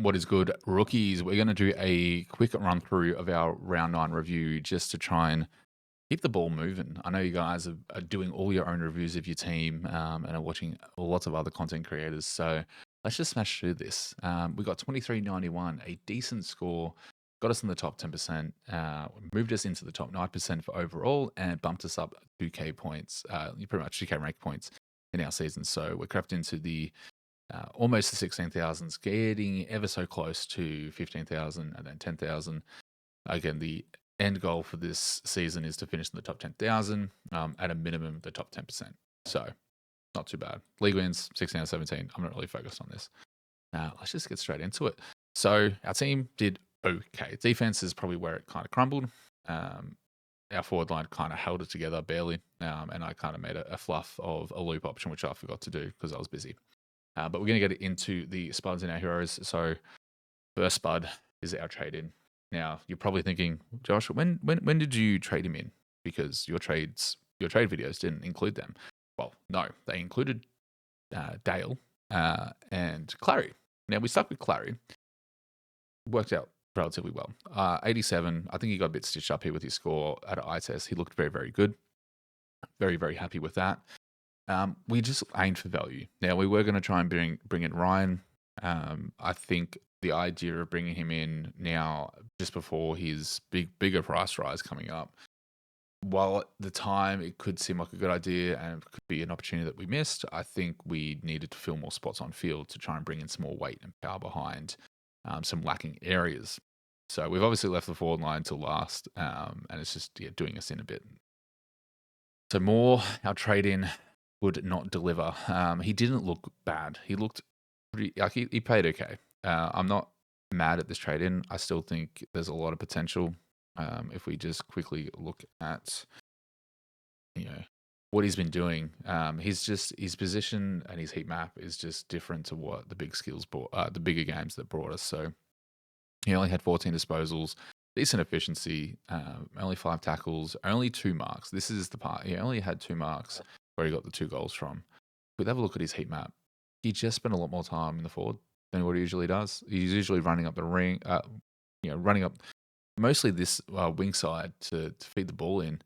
What is good, rookies? We're going to do a quick run through of our round 9 review just to try and keep the ball moving. I know you guys are doing all your own reviews of your team and are watching lots of other content creators. So let's just smash through this. We got 2391, a decent score, got us in the top 10%, moved us into the top 9% for overall, and bumped us up 2K points, pretty much 2K rank points in our season. So we're crept into the almost the 16,000s, getting ever so close to 15,000 and then 10,000. Again, the end goal for this season is to finish in the top 10,000, at a minimum, the top 10%. So, not too bad. League wins 16 out of 17. I'm not really focused on this. Let's just get straight into it. So, our team did okay. Defense is probably where it kind of crumbled. Our forward line kind of held it together barely, and I kind of made a fluff of a loop option, which I forgot to do because I was busy. But we're going to get into the SPUDS in our heroes. So first SPUD is our trade in. Now you're probably thinking, Josh, when did you trade him in? Because your trade videos didn't include them. Well, no, they included Dale and Clary. Now we stuck with Clary. Worked out relatively well. 87. I think he got a bit stitched up here with his score at an eye test. He looked very, very good. Very, very happy with that. We just aimed for value. Now we were going to try and bring in Ryan. I think the idea of bringing him in now, just before his bigger price rise coming up, while at the time it could seem like a good idea and could be an opportunity that we missed, I think we needed to fill more spots on field to try and bring in some more weight and power behind some lacking areas. So we've obviously left the forward line till last, and it's just doing us in a bit. So our trade in would not deliver. He didn't look bad. He looked pretty, like he played okay. I'm not mad at this trade in. I still think there's a lot of potential. If we just quickly look at, what he's been doing, his position and his heat map is just different to what the the bigger games that brought us. So he only had 14 disposals, decent efficiency, only 5 tackles, only 2 marks. This is the part. He only had 2 marks where he got the 2 goals from. If we have a look at his heat map, he just spent a lot more time in the forward than what he usually does. He's usually running up the ring, running up mostly this wing side to feed the ball in.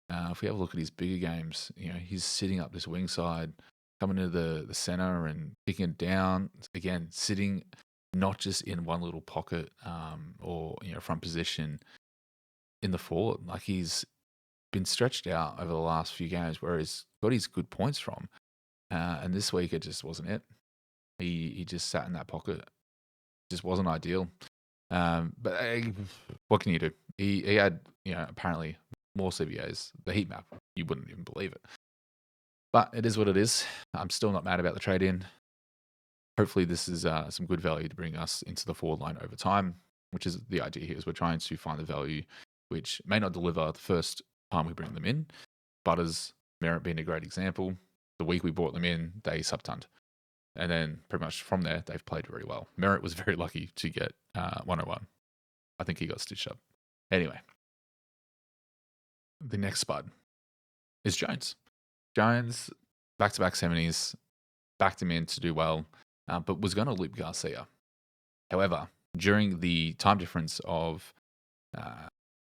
If we have a look at his bigger games, he's sitting up this wing side, coming to the center and picking it down. Again, sitting not just in one little pocket or front position in the forward. Like he's been stretched out over the last few games where he's got his good points from. And this week it just wasn't it. He just sat in that pocket. Just wasn't ideal. But what can you do? He had, apparently more CVAs. The heat map, you wouldn't even believe it. But it is what it is. I'm still not mad about the trade in. Hopefully this is some good value to bring us into the forward line over time, which is the idea here, is we're trying to find the value which may not deliver the first time we bring them in. Butters, Merritt being a great example. The week we brought them in, they subtunned. And then pretty much from there, they've played very well. Merritt was very lucky to get 101. I think he got stitched up. Anyway, the next spud is Jones. Jones, back-to-back 70s, backed him in to do well, but was going to loop Garcia. However, during the time difference of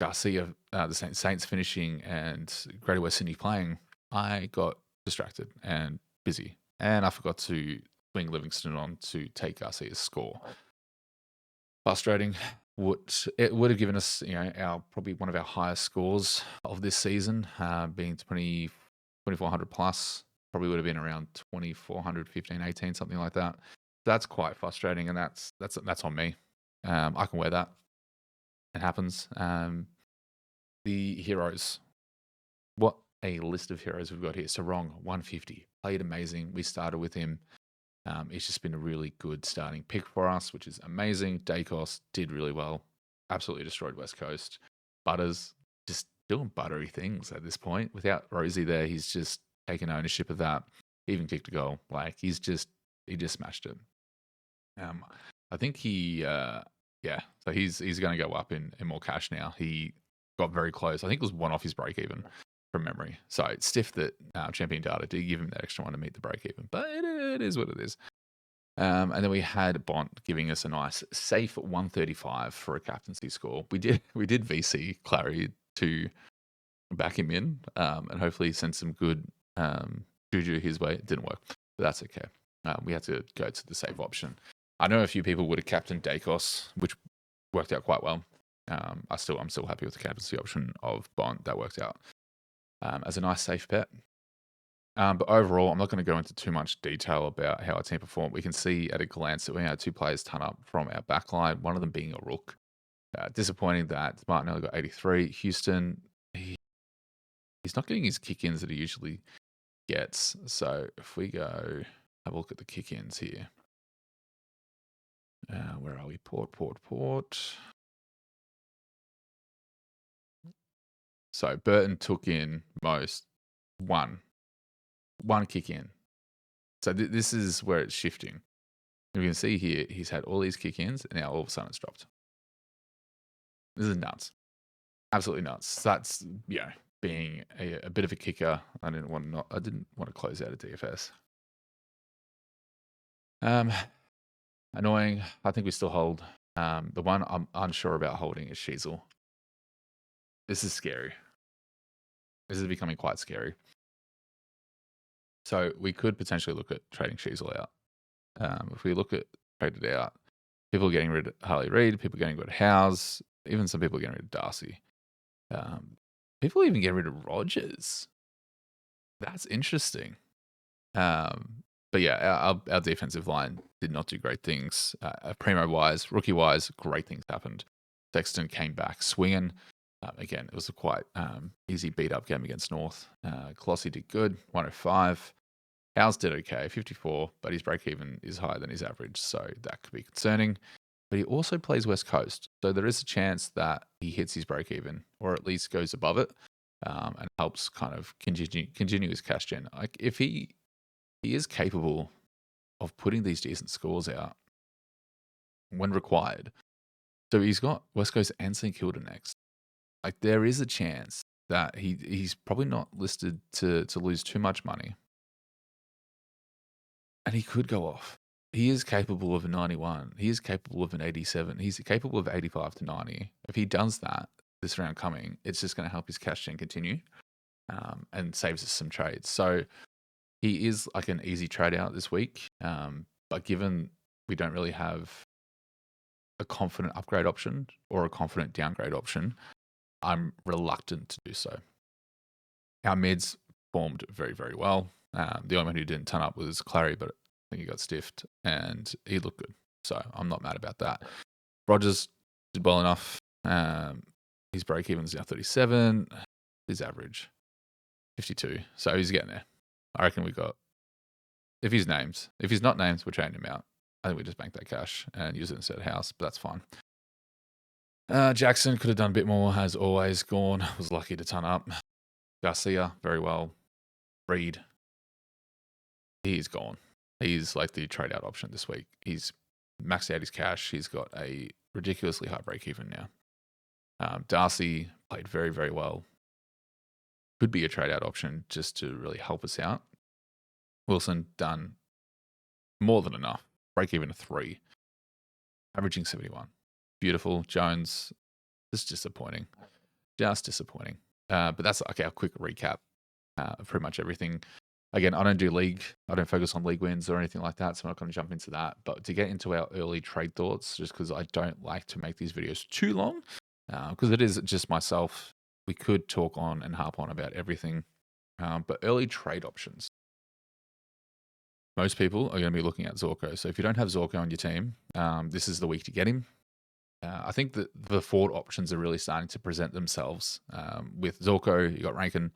Garcia, the Saints finishing and Greater West Sydney playing, I got distracted and busy. And I forgot to swing Livingston on to take Garcia's score. Frustrating. It would have given us, our probably one of our highest scores of this season, being 2,400 plus. Probably would have been around 2,400, 15, 18, something like that. That's quite frustrating, and that's on me. I can wear that. It happens. The heroes. What a list of heroes we've got here. Sarong, 150. Played amazing. We started with him. It's just been a really good starting pick for us, which is amazing. Dacos did really well. Absolutely destroyed West Coast. Butters, just doing buttery things at this point. Without Rosie there, he's just taken ownership of that. He even kicked a goal. Like, he just smashed it. I think so he's going to go up in more cash now. He got very close. I think it was 1 off his break even from memory. So it's stiff that Champion Data did give him that extra one to meet the break even, but it is what it is. And then we had Bont giving us a nice safe 135 for a captaincy score. We did VC Clary to back him in, and hopefully send some good juju his way. It didn't work, but that's okay. We had to go to the save option. I know a few people would have captained Dacos, which worked out quite well. I'm still happy with the captaincy option of Bont. That worked out as a nice safe bet. But overall, I'm not going to go into too much detail about how our team performed. We can see at a glance that we had 2 players ton up from our backline, one of them being a rook. Disappointing that Martin only got 83. Houston, he's not getting his kick-ins that he usually gets. So if we go have a look at the kick-ins here. Where are we? Port. So Burton took in most one kick in. So this is where it's shifting. You can see here, he's had all these kick-ins, and now all of a sudden it's dropped. This is nuts. Absolutely nuts. That's, being a bit of a kicker. I didn't want to close out a DFS. Annoying. I think we still hold. The one I'm unsure about holding is Sheasel. This is scary. This is becoming quite scary. So we could potentially look at trading Sheasel out. If we look at traded out, people are getting rid of Harley Reid, people are getting rid of Howes, even some people are getting rid of Darcy. People even get rid of Rogers. That's interesting. But yeah, our defensive line did not do great things. Primo-wise, rookie-wise, great things happened. Sexton came back swinging. Again, it was a quite easy beat-up game against North. Colossi did good, 105. Howes did okay, 54, but his break-even is higher than his average, so that could be concerning. But he also plays West Coast, so there is a chance that he hits his break-even, or at least goes above it, and helps kind of continue his cash gen. Like, if he is capable of putting these decent scores out when required. So he's got West Coast and St Kilda next. Like, there is a chance that he's probably not listed to lose too much money. And he could go off. He is capable of a 91. He is capable of an 87. He's capable of 85 to 90. If he does that this round coming, it's just going to help his cash gen continue, and saves us some trades. So he is like an easy trade out this week. But given we don't really have a confident upgrade option or a confident downgrade option, I'm reluctant to do so. Our mids formed very, very well. The only one who didn't turn up was Clary, but I think he got stiffed and he looked good. So I'm not mad about that. Rogers did well enough. His break even is now 37. His average 52. So he's getting there. I reckon we got, if he's not named, we're trading him out. I think we just bank that cash and use it instead of House, but that's fine. Jackson could have done a bit more, as always. Gone, was lucky to turn up. Garcia, very well. Reed, he's gone. He's like the trade out option this week. He's maxed out his cash. He's got a ridiculously high break even now. Darcy played very, very well. Could be a trade out option just to really help us out. Wilson done more than enough. Break even of 3. Averaging 71. Beautiful. Jones, just disappointing. But that's okay. A quick recap of pretty much everything. Again, I don't do league. I don't focus on league wins or anything like that, so I'm not going to jump into that. But to get into our early trade thoughts, just because I don't like to make these videos too long, because it is just myself. We could talk on and harp on about everything. But early trade options. Most people are going to be looking at Zorko. So if you don't have Zorko on your team, this is the week to get him. I think that the forward options are really starting to present themselves. With Zorko, you got Rankin.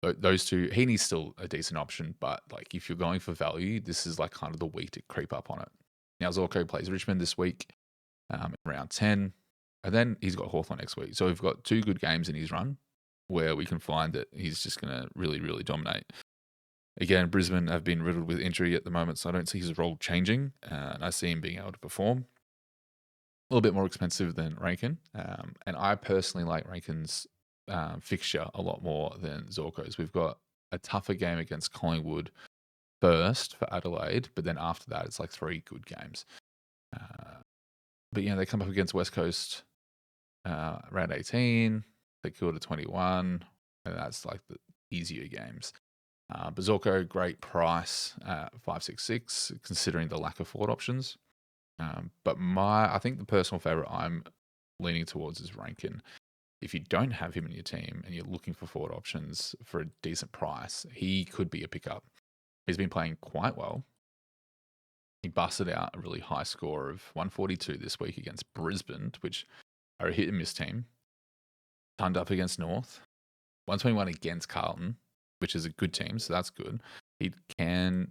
Those two, Heaney's still a decent option, but like if you're going for value, this is like kind of the week to creep up on it. Now Zorko plays Richmond this week, round 10, and then he's got Hawthorn next week. So we've got 2 good games in his run where we can find that he's just going to really, really dominate. Again, Brisbane have been riddled with injury at the moment, so I don't see his role changing, and I see him being able to perform. A little bit more expensive than Rankin, and I personally like Rankin's fixture a lot more than Zorko's. We've got a tougher game against Collingwood first for Adelaide, but then after that, it's like 3 good games. But they come up against West Coast round 18, they killed a 21, and that's like the easier games. Bazorko, great price, 566, considering the lack of forward options. But I think the personal favorite I'm leaning towards is Rankin. If you don't have him in your team and you're looking for forward options for a decent price, he could be a pickup. He's been playing quite well. He busted out a really high score of 142 this week against Brisbane, which are a hit and miss team. Turned up against North. 121 against Carlton, which is a good team, so that's good. He can,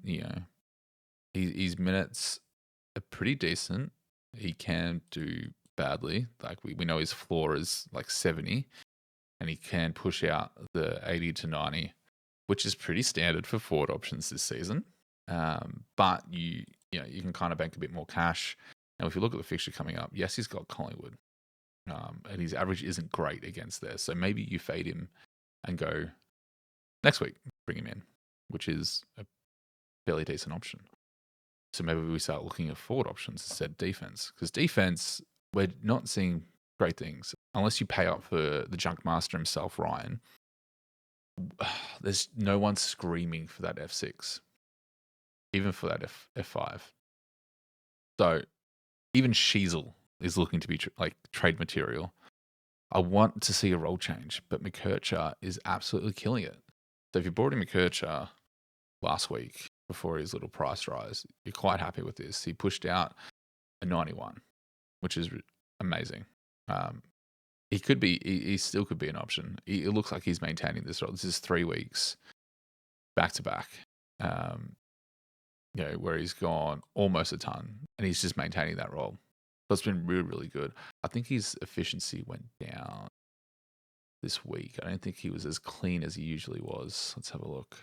his minutes are pretty decent. He can do badly. Like we know his floor is like 70, and he can push out the 80 to 90, which is pretty standard for forward options this season. But you can kind of bank a bit more cash. Now, if you look at the fixture coming up, yes, he's got Collingwood, and his average isn't great against there. So maybe you fade him and go next week, bring him in, which is a fairly decent option. So maybe we start looking at forward options instead of defense, because defense, we're not seeing great things unless you pay up for the junk master himself, Ryan. There's no one screaming for that F6, even for that F5. So even Sheasel is looking to be trade material. I want to see a role change, but McKercher is absolutely killing it. So if you brought in McKercher last week before his little price rise, you're quite happy with this. He pushed out a 91, which is amazing. He still could be an option. It looks like he's maintaining this role. This is 3 weeks back to back, where he's gone almost a ton, and he's just maintaining that role. So it's been really, really good. I think his efficiency went down this week. I don't think he was as clean as he usually was. Let's have a look.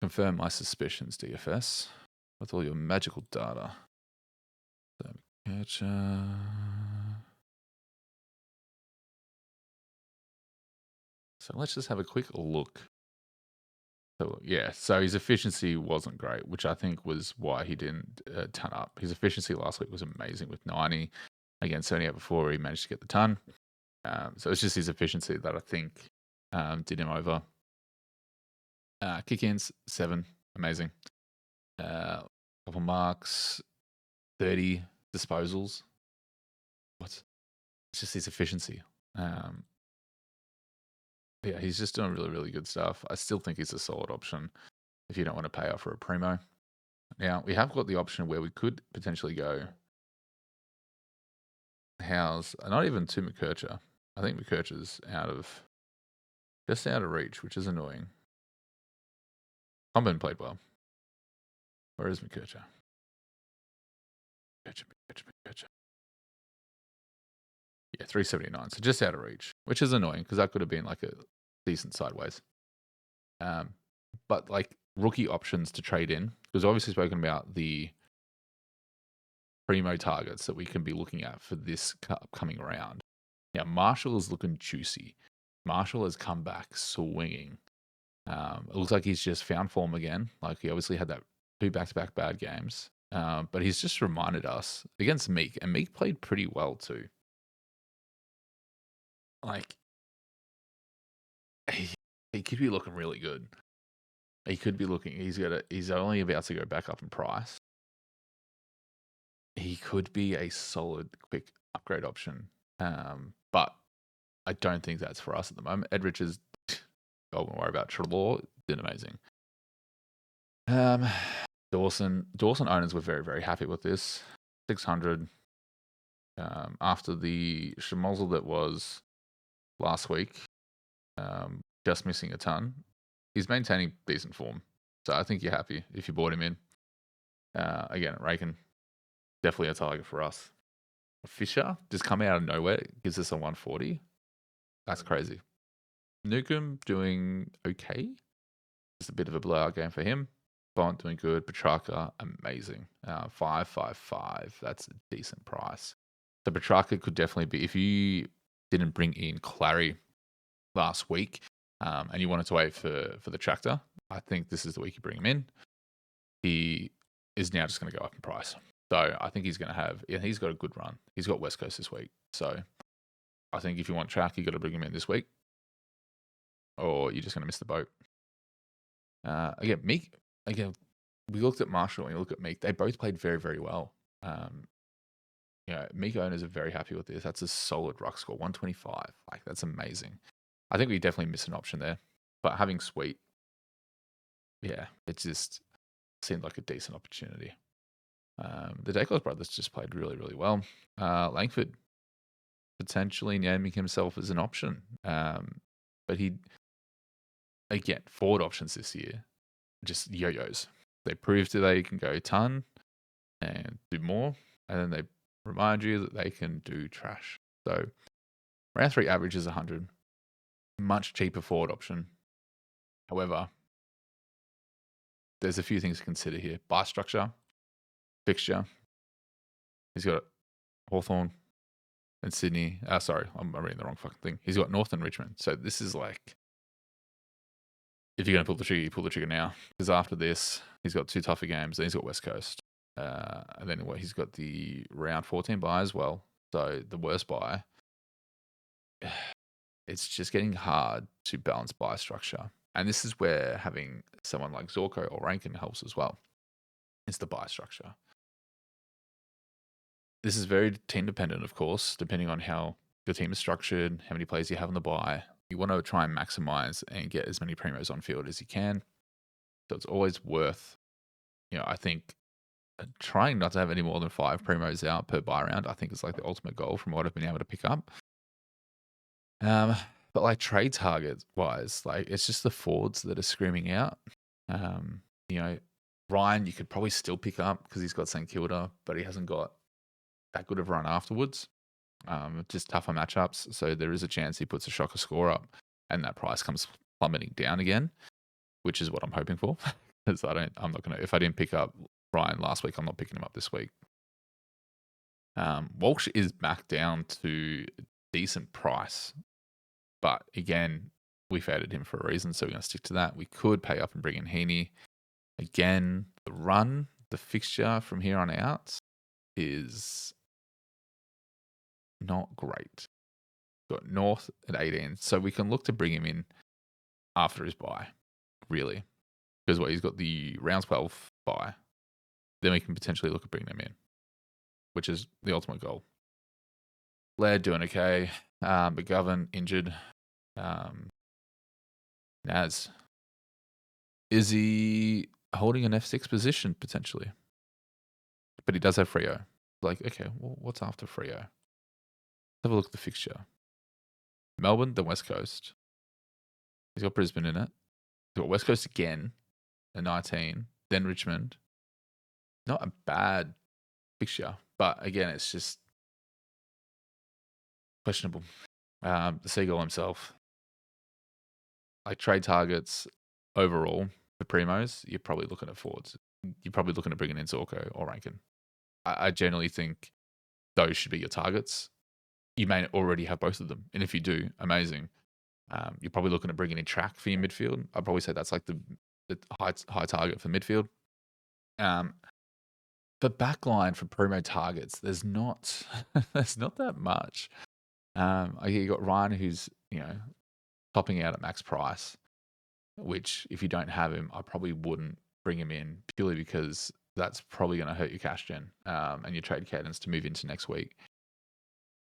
Confirm my suspicions, DFS, with all your magical data. So let's just have a quick look. So his efficiency wasn't great, which I think was why he didn't ton up. His efficiency last week was amazing with 90. Again, 78 before he managed to get the ton. So it's just his efficiency that I think did him over. Kick-ins, 7. Amazing. Couple marks, 30 disposals. What? It's just his efficiency. He's just doing really, really good stuff. I still think he's a solid option if you don't want to pay off for a primo. Now, we have got the option where we could potentially go Howes, not even to McKercher. I think McKercher's just out of reach, which is annoying. Comben played well. Where is McKercher? McKercher. Yeah, 379. So just out of reach, which is annoying because that could have been like a decent sideways. But like rookie options to trade in, because obviously spoken about the primo targets that we can be looking at for this upcoming round. Now, Marshall is looking juicy. Marshall has come back swinging. It looks like he's just found form again. Like he obviously had that 2 back-to-back bad games. But he's just reminded us against Meek, and Meek played pretty well too. Like, he could be looking really good. He could be looking. He's only about to go back up in price. He could be a solid, quick upgrade option. But I don't think that's for us at the moment. Ed Richards, don't worry about Trelaw. Did amazing. Dawson owners were very, very happy with this. 600. After the schmozzle that was last week, just missing a ton, he's maintaining decent form. So I think you're happy if you bought him in. Again, Raken, definitely a target for us. Fisher just coming out of nowhere, gives us a 140. That's crazy. Newcomb doing okay. Just a bit of a blowout game for him. Bont doing good. Petrarca, amazing. 555. That's a decent price. So Petrarca could definitely be, if you didn't bring in Clary last week and you wanted to wait for the tractor, I think this is the week you bring him in. he is now just going to go up in price. So I think he's going to have, he's got a good run. He's got West Coast this week. So I think if you want track, you got to bring him in this week, or you're just going to miss the boat. Again, Meek, we looked at Marshall and we look at Meek. They both played very, very well. Meek owners are very happy with this. That's a solid ruck score, 125. Like, that's amazing. I think we definitely missed an option there. But having Sweet, it just seemed like a decent opportunity. The Dacos brothers just played really, really well. Langford potentially naming himself as an option. But again, forward options this year, just yo-yos. They proved that they can go ton and do more, and then they remind you that they can do trash. So round 3 average is 100. Much cheaper forward option. However, there's a few things to consider here. Buy structure, fixture. He's got Hawthorn and Sydney. Sorry, I'm reading the wrong fucking thing. He's got North and Richmond. So this is like, if you're going to pull the trigger, you pull the trigger now. Because after this, he's got 2 tougher games. Then he's got West Coast. And then he's got the round 14 bye as well. So the worst bye. It's just getting hard to balance buy structure. And this is where having someone like Zorko or Rankin helps as well. It's the buy structure. This is very team dependent, of course, depending on how your team is structured, how many players you have on the buy. You want to try and maximize and get as many primos on field as you can. So it's always worth, I think, trying not to have any more than 5 primos out per buy round. I think is like the ultimate goal from what I've been able to pick up. But like trade target wise, like it's just the forwards that are screaming out. Ryan, you could probably still pick up because he's got St Kilda, but he hasn't got that good of a run afterwards. Just tougher matchups. So there is a chance he puts a shocker score up and that price comes plummeting down again, which is what I'm hoping for. Because if I didn't pick up Ryan last week, I'm not picking him up this week. Walsh is back down to decent price. But again, we faded him for a reason, so we're going to stick to that. We could pay up and bring in Heaney. Again, the fixture from here on out is not great. Got North at 18, so we can look to bring him in after his bye, really. Because he's got the round 12 bye. Then we can potentially look at bringing him in, which is the ultimate goal. Laird doing okay. McGovern injured. Naz. Is he holding an F6 position potentially? But he does have Freo. Like, okay, well, what's after Freo? Let's have a look at the fixture. Melbourne, then West Coast. He's got Brisbane in it. He's got West Coast again at 19. Then Richmond. Not a bad fixture. But again, it's just questionable. The Seagull himself. Like trade targets overall for primos, you're probably looking at forwards. You're probably looking at bringing in Zorko or Rankin. I generally think those should be your targets. You may already have both of them. And if you do, amazing. You're probably looking at bringing in track for your midfield. I'd probably say that's like the high target for midfield. But backline for promo targets, there's not that much. You got Ryan, who's topping out at max price, which if you don't have him, I probably wouldn't bring him in purely because that's probably going to hurt your cash gen and your trade cadence to move into next week.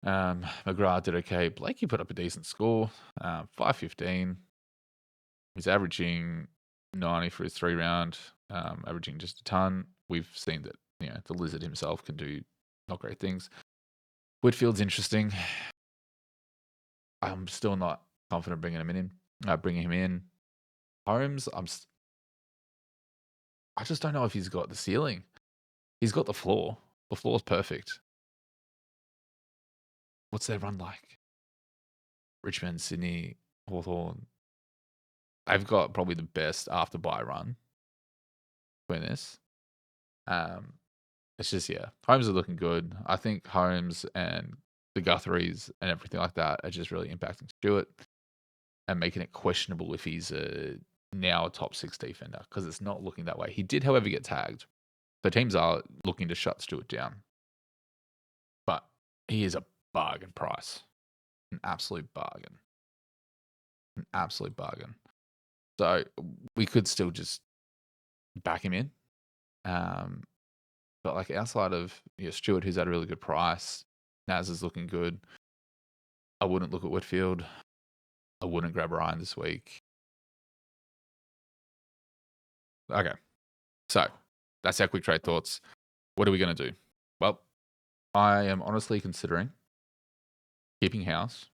McGrath did okay. Blakey put up a decent score, 515. He's averaging 90 for his 3 round, averaging just a ton. We've seen that the Lizard himself can do not great things. Whitfield's interesting. I'm still not confident bringing him in. Holmes, I just don't know if he's got the ceiling. He's got the floor. The floor's perfect. What's their run like? Richmond, Sydney, Hawthorn. They've got probably the best after bye run between this. It's just, Holmes are looking good. I think Holmes and the Guthries and everything like that are just really impacting Stewart and making it questionable if he's a now a top 6 defender because it's not looking that way. He did, however, get tagged. So teams are looking to shut Stewart down. But he is a bargain price. An absolute bargain. An absolute bargain. So we could still just back him in. But like outside of Stewart, who's at a really good price, Naz is looking good. I wouldn't look at Whitfield. I wouldn't grab Ryan this week. Okay. So that's our quick trade thoughts. What are we going to do? Well, I am honestly considering keeping House.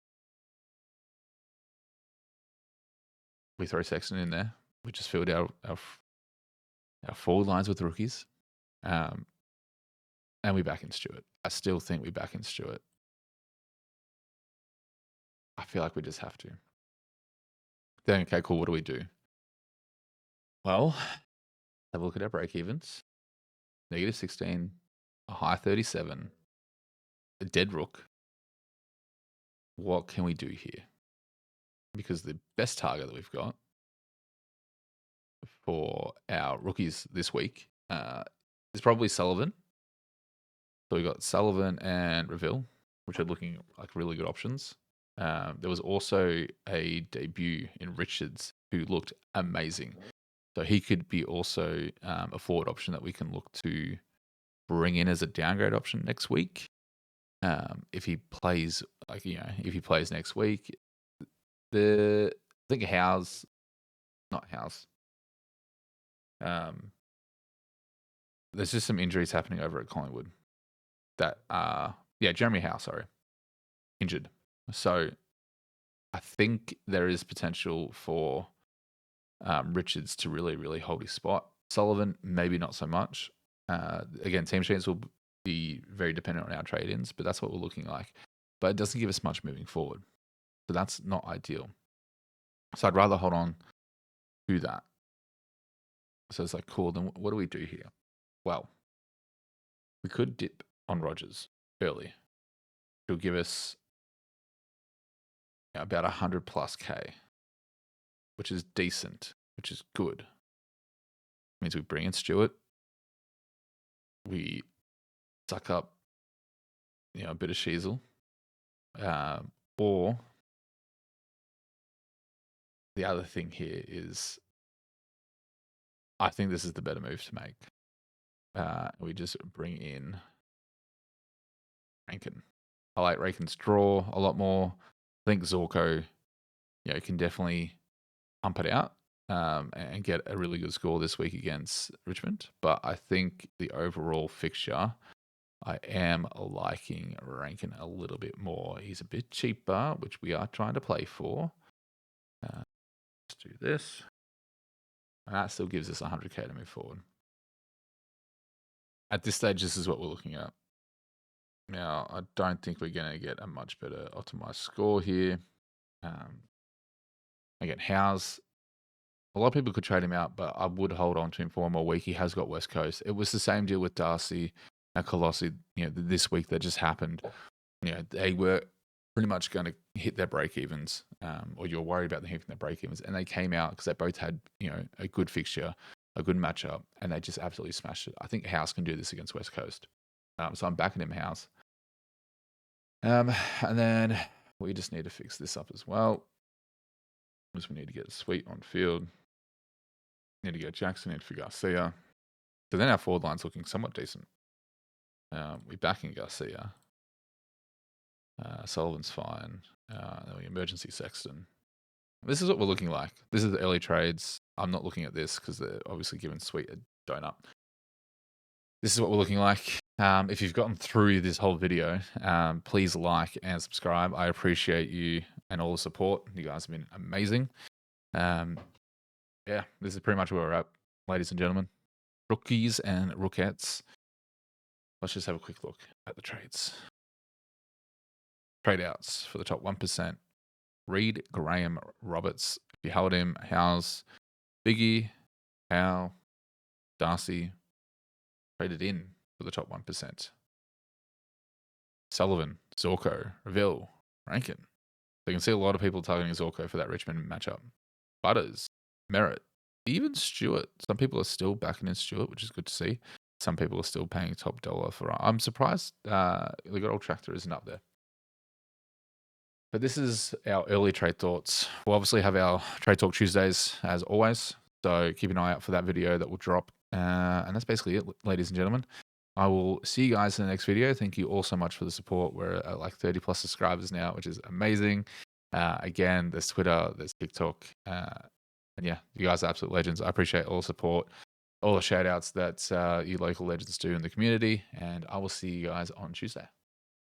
We throw Sexton in there. We just filled our forward lines with rookies. And we back in Stewart. I still think we back in Stewart. I feel like we just have to. Then, okay, cool. What do we do? Well, have a look at our break evens. -16, a high 37, a dead rook. What can we do here? Because the best target that we've got for our rookies this week is probably Sullivan. So we got Sullivan and Reville, which are looking like really good options. There was also a debut in Richards who looked amazing. So he could be also a forward option that we can look to bring in as a downgrade option next week. If he plays, if he plays next week, I think not House. There's just some injuries happening over at Collingwood. Jeremy Howe, injured. So I think there is potential for Richards to really, really hold his spot. Sullivan, maybe not so much. Again, team sheets will be very dependent on our trade-ins, but that's what we're looking like. But it doesn't give us much moving forward. So that's not ideal. So I'd rather hold on to that. So it's like, cool, then what do we do here? Well, we could dip on Rogers early. It'll give us about 100 plus K, which is decent, which is good. It means we bring in Stewart. We suck up, a bit of Sheasel. Or the other thing here is I think this is the better move to make. We just bring in Rankin. I like Rankin's draw a lot more. I think Zorko, can definitely pump it out and get a really good score this week against Richmond. But I think the overall fixture, I am liking Rankin a little bit more. He's a bit cheaper, which we are trying to play for. Let's do this. And that still gives us 100K to move forward. At this stage, this is what we're looking at. Now, I don't think we're going to get a much better optimized score here. Again, Howes, a lot of people could trade him out, but I would hold on to him for one more week. He has got West Coast. It was the same deal with Darcy and Colossi, this week that just happened. They were pretty much going to hit their break evens, or you're worried about them hitting their break evens, and they came out because they both had, a good fixture, a good matchup, and they just absolutely smashed it. I think House can do this against West Coast. So I'm backing him House. And then we just need to fix this up as well. We need to get Sweet on field. Need to get Jackson in for Garcia. So then our forward line's looking somewhat decent. We're backing Garcia. Sullivan's fine. Then we emergency Sexton. This is what we're looking like. This is the early trades. I'm not looking at this because they're obviously giving Sweet a donut. This is what we're looking like. If you've gotten through this whole video, please like and subscribe. I appreciate you and all the support. You guys have been amazing. This is pretty much where we're at, ladies and gentlemen. Rookies and rookettes. Let's just have a quick look at the trades. Trade outs for the top 1%. Reed, Graham, Roberts. If you held him, Howes, Biggie, Howe, Darcy. Traded in for the top 1%. Sullivan, Zorko, Reville, Rankin. So you can see a lot of people targeting Zorko for that Richmond matchup. Butters, Merit. Even Stewart. Some people are still backing in Stewart, which is good to see. Some people are still paying top dollar for. I'm surprised the good old tractor isn't up there. But this is our early trade thoughts. We'll obviously have our trade talk Tuesdays as always. So keep an eye out for that video that will drop. And that's basically it, ladies and gentlemen. I will see you guys in the next video. Thank you all so much for the support. We're at like 30 plus subscribers now, which is amazing. Again, there's Twitter, there's TikTok. And yeah, you guys are absolute legends. I appreciate all the support, all the shout outs that you local legends do in the community. And I will see you guys on Tuesday.